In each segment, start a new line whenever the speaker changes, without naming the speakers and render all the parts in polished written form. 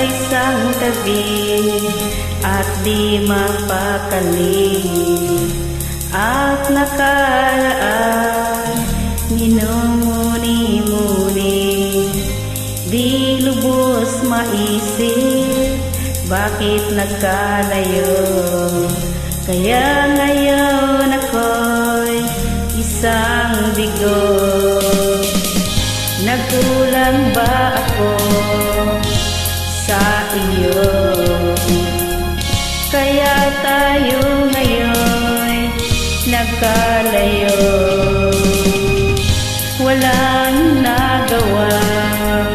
isang tabi at di mapakali, at nakaraan minumuni-muni, di lubos maisip bakit nagkalayo. Kaya ngayon ako'y isang bigo. Nagkulang ba ako sa iyo? Kaya tayo ngayon nagkalayo. Walang nagawang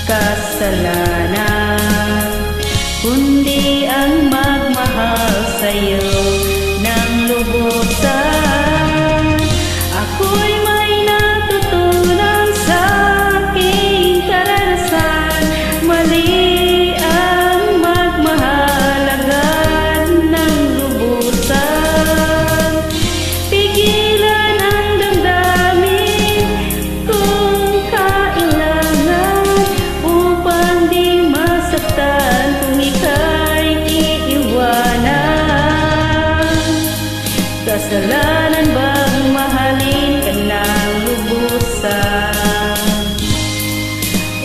kasalanan, kundi ang magmahal sa'yo ng lubusan. Ako'y may natutunan sa aking karanasan, mali ang magmahal agad ng lubusan. Pigilan ang damdamin kung kailangan, upang di masaktan kung ika'y iiwanan. Kasalanan bang mahalin ka ng lubusan,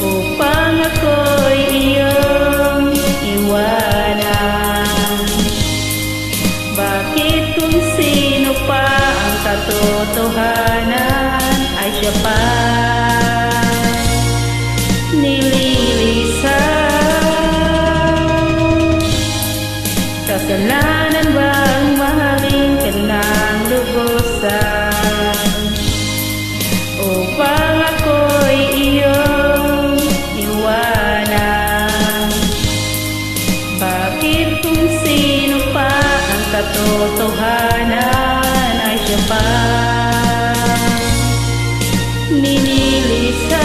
upang ako'y iyong iwanan? Bakit kung sino pa ang katotohanan ay siya pa nililisan? Kasalanan bang mahalin ka ng lubusan, upang ako'y iyong iwanan? Bakit kung sino pa ang katotohanan ay siya pa nililisan?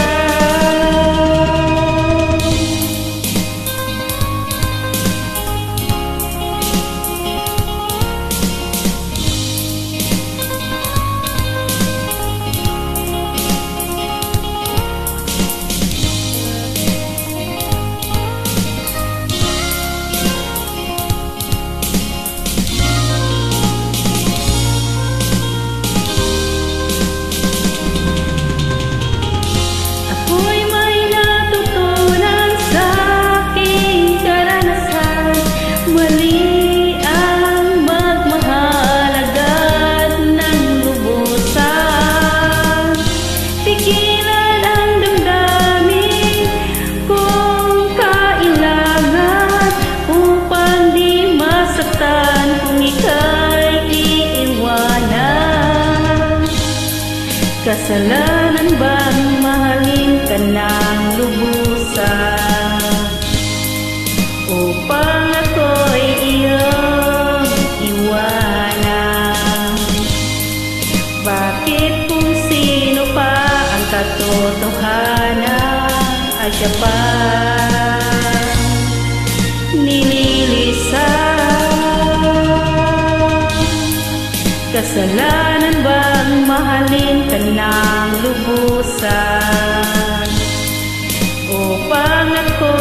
Kasalanan bang mahalin ka ng lubusan, upang ako'y iyong iwanan? Bakit kung sino pa ang katotohanan ay siya pa nililisan? Kasalanan bang mahalin ka ng lubusan, upang ako